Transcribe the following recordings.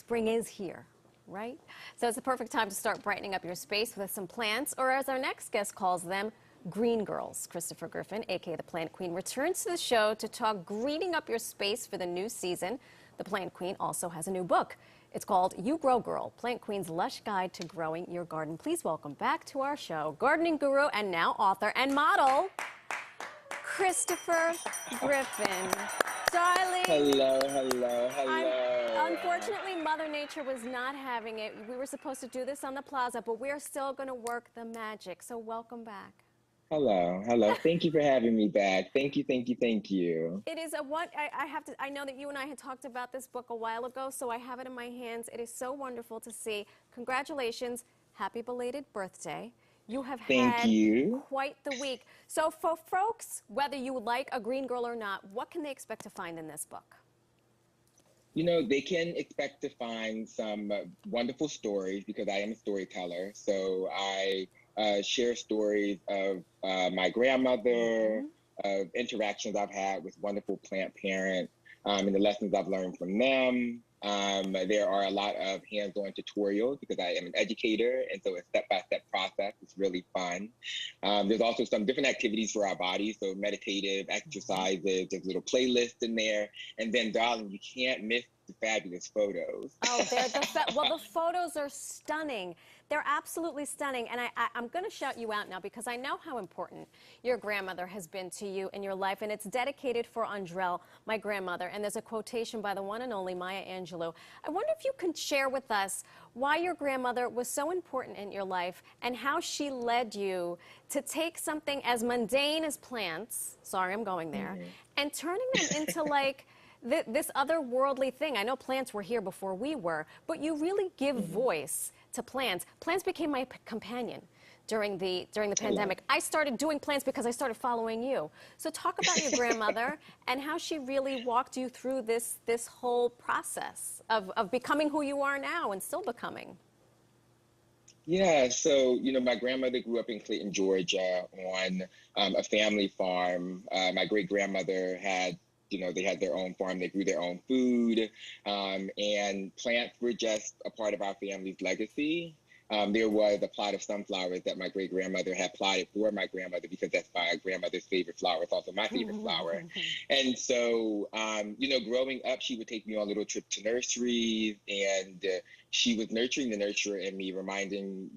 spring is here, right? So it's the perfect time to start brightening up your space with some plants, or as our next guest calls them, green girls. Christopher Griffin, aka the Plant Queen, returns to the show to talk greening up your space for the new season. The Plant Queen also has a new book. It's called You Grow Gurl, Plant Queen's Lush Guide to Growing Your Garden. Please welcome back to our show, gardening guru and now author and model, Christopher Griffin. Darling. Hello, hello, hello. Unfortunately, Mother Nature was not having it. We were supposed to do this on the plaza, but we're still going to work the magic. So welcome back. Hello, hello. Thank you for having me back. Thank you, thank you, thank you. It is I know that you and I had talked about this book a while ago, so I have it in my hands. It is so wonderful to see. Congratulations. Happy belated birthday. You have had quite the week. So for folks, whether you like a green girl or not, what can they expect to find in this book? You know, they can expect to find some wonderful stories because I am a storyteller. So I share stories of my grandmother, of interactions I've had with wonderful plant parents, and the lessons I've learned from them. There are a lot of hands-on tutorials because I am an educator, and so a step-by-step process is really fun. There's also some different activities for our bodies, so meditative exercises, there's little playlists in there, and then, darling, you can't miss the fabulous photos. Oh, well, the photos are stunning. They're absolutely stunning, and I'm going to shout you out now because I know how important your grandmother has been to you in your life, and it's dedicated for Andrell, my grandmother, and there's a quotation by the one and only Maya Angelou. I wonder if you can share with us why your grandmother was so important in your life and how she led you to take something as mundane as plants, sorry, I'm going there, and turning them into like this otherworldly thing. I know plants were here before we were, but you really give voice to plants. Plants became my companion during the pandemic. I started doing plants because I started following you. So talk about your grandmother and how she really walked you through this whole process of becoming who you are now and still becoming. Yeah, so, you know, my grandmother grew up in Clinton, Georgia on a family farm. My great-grandmother had, you know, they had their own farm, they grew their own food, and plants were just a part of our family's legacy. There was a plot of sunflowers that my great-grandmother had plotted for my grandmother because that's my grandmother's favorite flower. It's also my favorite flower. And so, you know, growing up, she would take me on little trips to nurseries, and she was nurturing the nurturer in me, reminding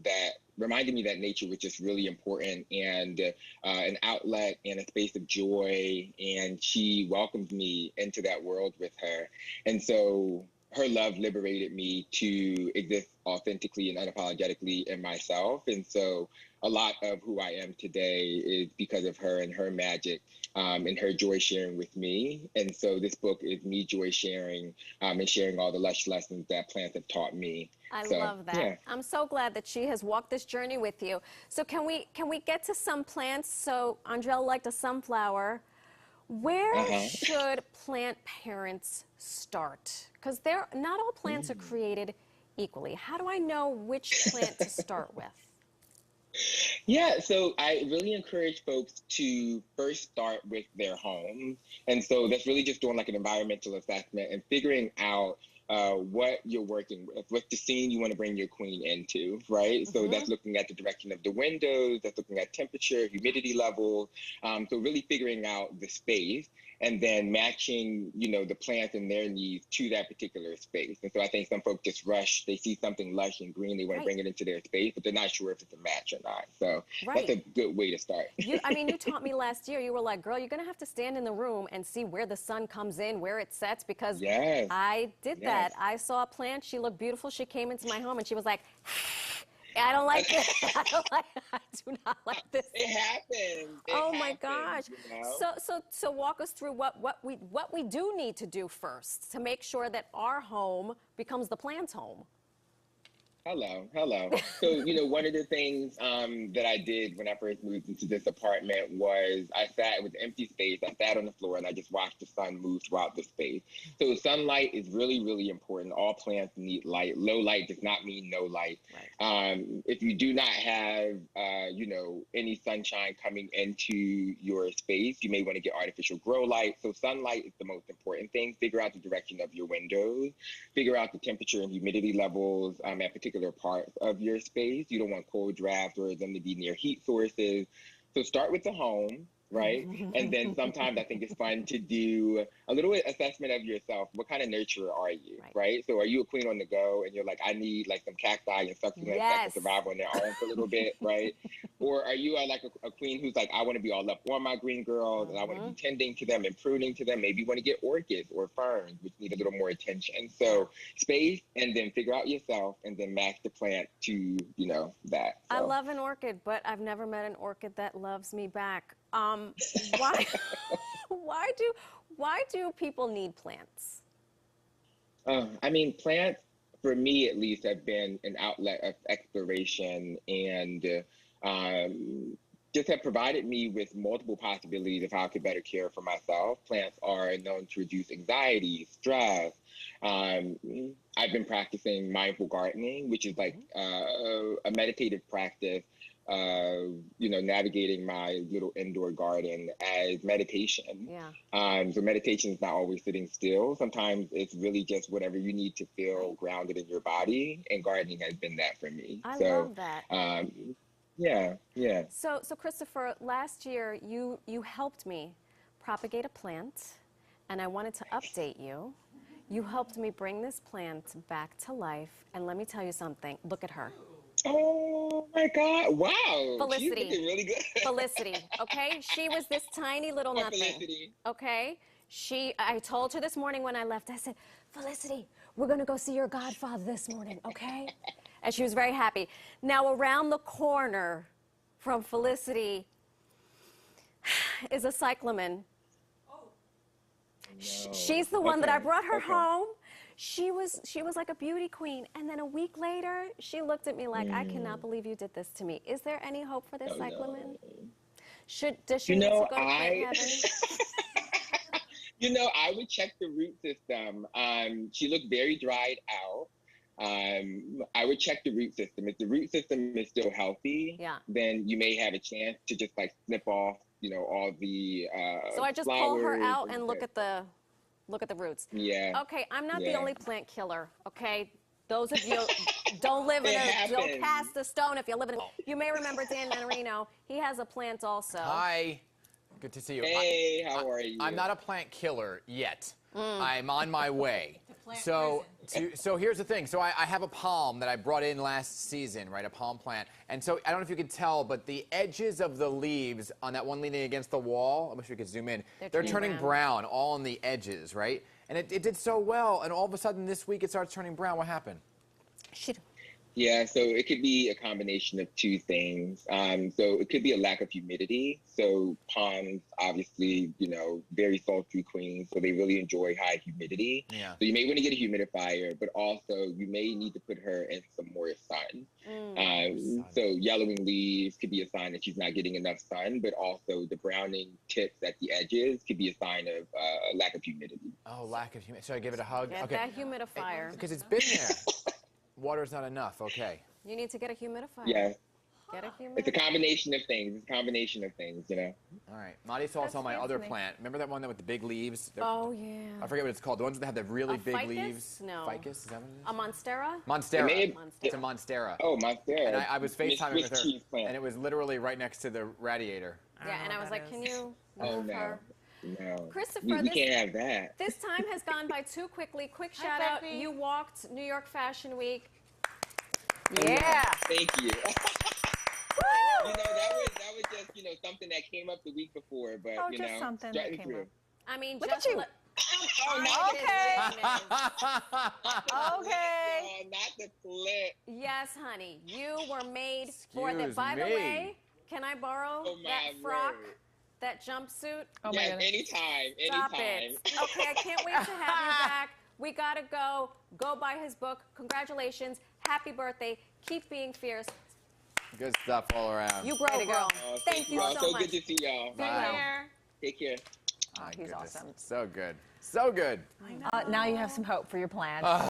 me that nature was just really important and an outlet and a space of joy. And she welcomed me into that world with her. And so her love liberated me to exist authentically and unapologetically in myself. And so a lot of who I am today is because of her and her magic and her joy sharing with me. And so this book is me joy sharing and sharing all the lush lessons that plants have taught me. I love that. Yeah. I'm so glad that she has walked this journey with you. So can we get to some plants? So Andrell liked a sunflower. Where should plant parents start? Because not all plants are created equally. How do I know which plant to start with? Yeah, so I really encourage folks to first start with their home. And so that's really just doing like an environmental assessment and figuring out what you're working with, what's the scene you want to bring your queen into, right? So that's looking at the direction of the windows, that's looking at temperature, humidity levels. So really figuring out the space and then matching, you know, the plants and their needs to that particular space. And so I think some folks just rush, they see something lush and green, they want to bring it into their space, but they're not sure if it's a match or not. So that's a good way to start. You taught me last year, you were like, girl, you're going to have to stand in the room and see where the sun comes in, where it sets, because I did that. I saw a plant, she looked beautiful, she came into my home and she was like, I don't like this. I do not like this. It happens. Oh my gosh. You know? So walk us through what we do need to do first to make sure that our home becomes the plant's home. Hello, hello. So, one of the things that I did when I first moved into this apartment was it was empty space. I sat on the floor and I just watched the sun move throughout the space. So sunlight is really, really important. All plants need light. Low light does not mean no light. Right. If you do not have, any sunshine coming into your space, you may want to get artificial grow light. So sunlight is the most important thing. Figure out the direction of your windows. Figure out the temperature and humidity levels at particular parts of your space. You don't want cold drafts or them to be near heat sources. So start with the home, right? And then sometimes I think it's fun to do a little assessment of yourself. What kind of nurturer are you, right? So are you a queen on the go and you're like, I need like some cacti and succulents that can survive on their own for a little bit, right? Or are you like a queen who's like, I want to be all up on my green girls and I want to be tending to them and pruning to them. Maybe you want to get orchids or ferns, which need a little more attention. So space and then figure out yourself and then match the plant to, that. So. I love an orchid, but I've never met an orchid that loves me back. Why, why do people need plants? I mean, plants, for me at least, have been an outlet of exploration and just have provided me with multiple possibilities of how I could better care for myself. Plants are known to reduce anxiety, stress. I've been practicing mindful gardening, which is like a meditative practice of, navigating my little indoor garden as meditation. Yeah. So meditation is not always sitting still. Sometimes it's really just whatever you need to feel grounded in your body, and gardening has been that for me. I love that. Yeah. So Christopher, last year you helped me propagate a plant, and I wanted to update you. You helped me bring this plant back to life, and let me tell you something. Look at her. Oh my God! Wow, Felicity. She's looking really good. Felicity. Okay, she was this tiny little nothing. Felicity. Okay, I told her this morning when I left. I said, Felicity, we're gonna go see your godfather this morning. Okay, and she was very happy. Now around the corner from Felicity is a cyclamen. No. She's the one that I brought her home. She was like a beauty queen, and then a week later, she looked at me like, I cannot believe you did this to me. Is there any hope for this cyclamen? Does she need to go to plant heaven? I would check the root system. She looked very dried out. I would check the root system. If the root system is still healthy, then you may have a chance to just like snip off, all the So I just pull her out and look at the roots. Yeah. Okay, I'm not the only plant killer, okay? Those of you don't cast a stone if you live in You may remember Dan Manarino. He has a plant also. Hi. Good to see you. Hey, how are you? I'm not a plant killer yet. I'm on my way. So here's the thing. So I have a palm that I brought in last season, right? A palm plant. And so I don't know if you can tell, but the edges of the leaves on that one leaning against the wall, I wish we could zoom in, they're turning brown all on the edges, right? And it did so well, and all of a sudden this week it starts turning brown. What happened? Yeah, so it could be a combination of two things. So it could be a lack of humidity. So palms, obviously, very sultry queens, so they really enjoy high humidity. Yeah. So you may want to get a humidifier, but also you may need to put her in some more sun. So yellowing leaves could be a sign that she's not getting enough sun, but also the browning tips at the edges could be a sign of lack of humidity. Oh, lack of humidity. So I give it a hug? Get that humidifier. Because it's been there. Water's not enough, okay. You need to get a humidifier. Yeah. Get a humidifier. It's a combination of things. All right. Marysol saw my other plant. Remember that one with the big leaves? Oh, yeah. I forget what it's called. The ones that have the really big ficus? leaves. No. Ficus? Is that what it is? A monstera? Monstera. It's a monstera. Oh, monstera. And I was FaceTiming with her, plant. and it was literally right next to the radiator. Yeah, and I was like, can you Oh, move no. her? No. Christopher, we can't have that. This time has gone by too quickly. Quick shout out. You walked New York Fashion Week. Yeah. Thank you. That was just, something that came up the week before, but, just something that came up. I mean, Look just at you. Okay. Okay. Not the clip. Yes, honey. You were made for that. Excuse By the me. way, can I borrow that frock, that jumpsuit? Oh my goodness. Anytime. Stop it. Okay, I can't wait to have you back. We gotta go. Go buy his book. Congratulations. Happy birthday. Keep being fierce. Good stuff all around. You grow, girl. Thank you all. so So much. good to see y'all. Bye. Take care. My he's goodness. awesome. So good. So good. Now you have some hope for your plan.